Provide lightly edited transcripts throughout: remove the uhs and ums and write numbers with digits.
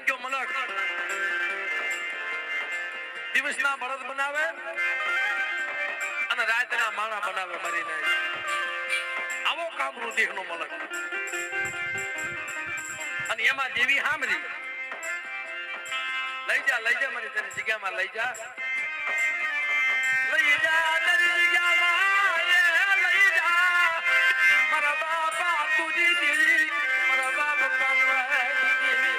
તાંગ્યો મલક દિવસના બળદ બનાવે અને રાતના માણા બનાવે મરીને આવો કામરૂ દેહનો મલક અને એમાં દેવી હામરી લઈ જા મને તેની જગ્યામાં લઈ જા તારી જગ્યામાં લઈ જા મારા બાપા તુજી દેવી મારા બાપ કાનવાઈ દેવી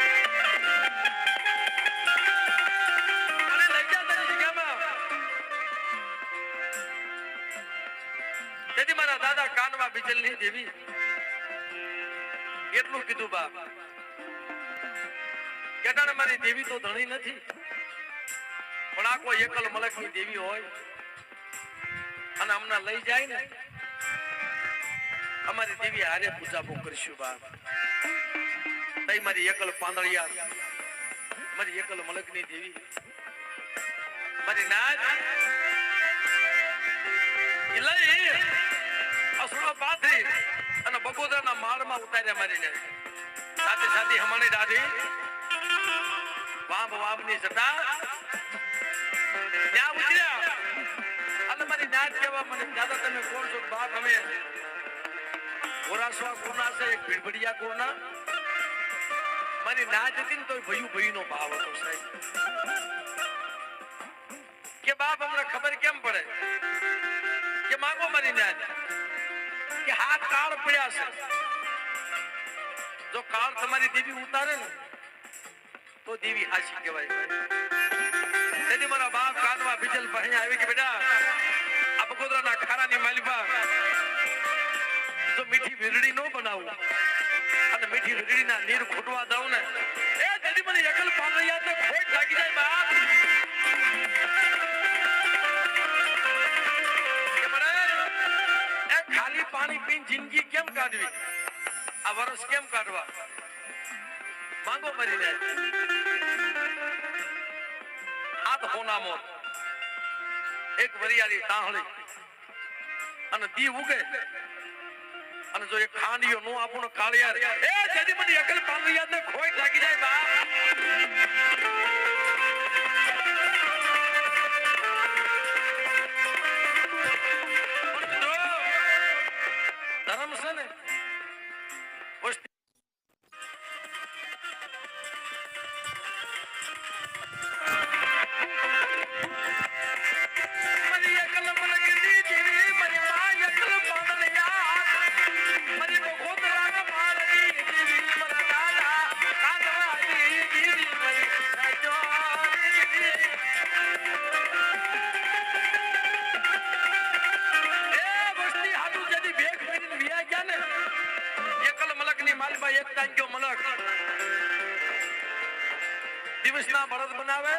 અને લઈ જા તારી જગ્યામાં તેથી મારા દાદા કાનવા બિજલની દેવી એટલું કીધું બાપ કેટાને મારી દેવી તો ધણી નથી પણ આ કોઈ એકલ મલકની દેવી હોય અને અમને લઈ જાય ને અમારી દેવી હારે પૂજા કરીશું બાપ તઈ મારી એકલ પાંદળિયા મારી એકલ મલકની દેવી મારી નાચ લઈ અસુરો પાથરી અને બગોદરાના માળમાં ઉતાર્યા મારીને સાથે સાથે હમણી દાદી વાંભની જટા ત્યાં ઉતર્યા અને મારી નાચ કહેવા મને દાદા તમે કોણ છો બાપ અમે ઓરાસવા કોના છે એક ભીડભડિયા કોના મારી નાચ હતી ને તો ભયું નો ભાવ હતો સાહેબ કે બાપ અમને ખબર કેમ પડે કે માંગો મારી નાચ કે હાથ કાળ પડ્યા છે જો કાળ તમારી દેવી ઉતારે ને તો દેવી હાશી કહેવાય તેથી મારા બાપ કાનવા બિજલ ભાઈ આવી કે બેટા આ બગોદરાના ખારાની માલિપા જો મીઠી વીરડી નો બનાવું અને મીઠી વીરડીના નીર ખોટવા દઉં ને એ જલ્દી મને એકલ પાંદળિયા તો ખોટ લાગી જાય બાપ કે મને એ ખાલી પાણી પીને જિંદગી કેમ કાઢવી આ વર્ષ કેમ કાઢવા માંગો મરી જાય હાથ હોનામો એક વરિયાળી તાહળી અને દી ઉગે અને જો એક ખાંડિયો નો આપણો કાળિયાર એ જદી મને એકલ પાંદળિયા ને ખોટ લાગી જાય બા ધર્મ છે ને એક તાંગ્યો મલક દિવસના બળદ બનાવે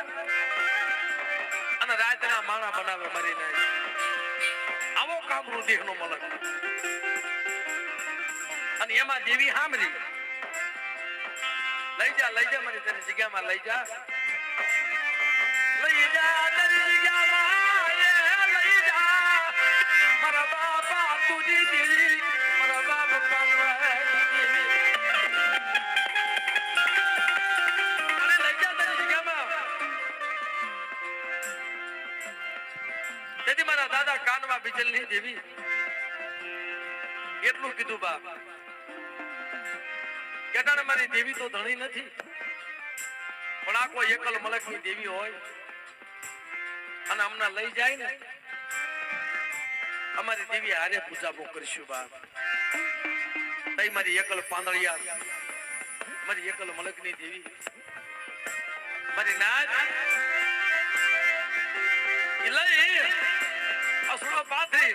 અને રાતના માણા બનાવે મરીને આવો કામરૂ દેહનો મલક અને એમાં દેવી હામરી લઈ જા મને તેની જગ્યામાં લઈ જા તારી જગ્યામાં લઈ જા મારા બાપા તુજી દેવી મારા બાપ કાનવાઈ દેવી તેથી મારા દાદા કાનવા બિજલની દેવી એટલું કીધું બાપ કેટાને મારી દેવી તો ધણી નથી પણ આ કોઈ એકલ મલકની દેવી હોય અને અમને લઈ જાય ને અમારી દેવી હારે પૂજા કરીશું બાપ તઈ મારી એકલ પાંદળિયા મારી એકલ મલકની દેવી મારી નાચ લઈ અસુરો પાથરી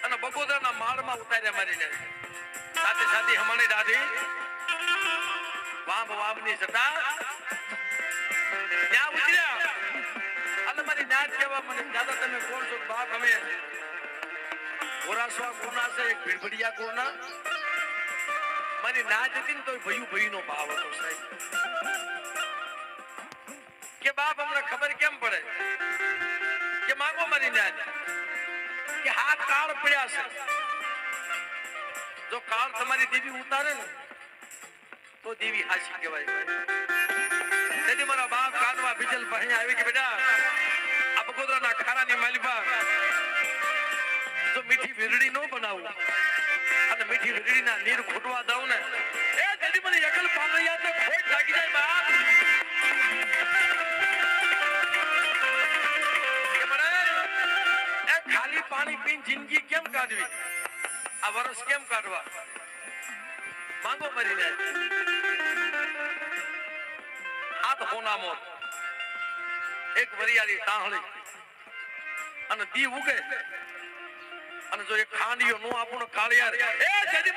અને બગોદરાના માળમાં ઉતાર્યા મારીને સાથે સાથે હમણી દાદી વાંભની જટા ત્યાં ઉતર્યા અને મારી નાચ કહેવા મને દાદા તમે કોણ છો બાપ અમે ઓરાસવા કોના છે એક ભીડભડિયા કોના મારી નાચ હતી ને તો ભયું નો ભાવ હતો સાહેબ કે બાપ અમને ખબર કેમ પડે કે માંગો મારી નાચ કે હાથ કાળ પડ્યા છે જો કાળ તમારી દેવી ઉતારે ને તો દેવી હાશી કહેવાય બીજલ પહે આવી કે બેટા આ બગોદરાના ખારાની માલિપા જો મીઠી વીરડી નો બનાવું અને મીઠી વીરડીના નીર ખોટવા દઉં ને એ જદી મને એકલ પામૈયા તો ખોટ લાગી જાય બાપ કે મને એ ખાલી પાણી પીને જિંદગી કેમ કાઢવી આ વર્ષ કેમ કાઢવા માંગો મરી જાય હાથ હોનામો એક વરિયાળી તાહળી અને દી ઉગે અને જો એક ખાંડિયો નો આપણો કાળિયાર એ જદી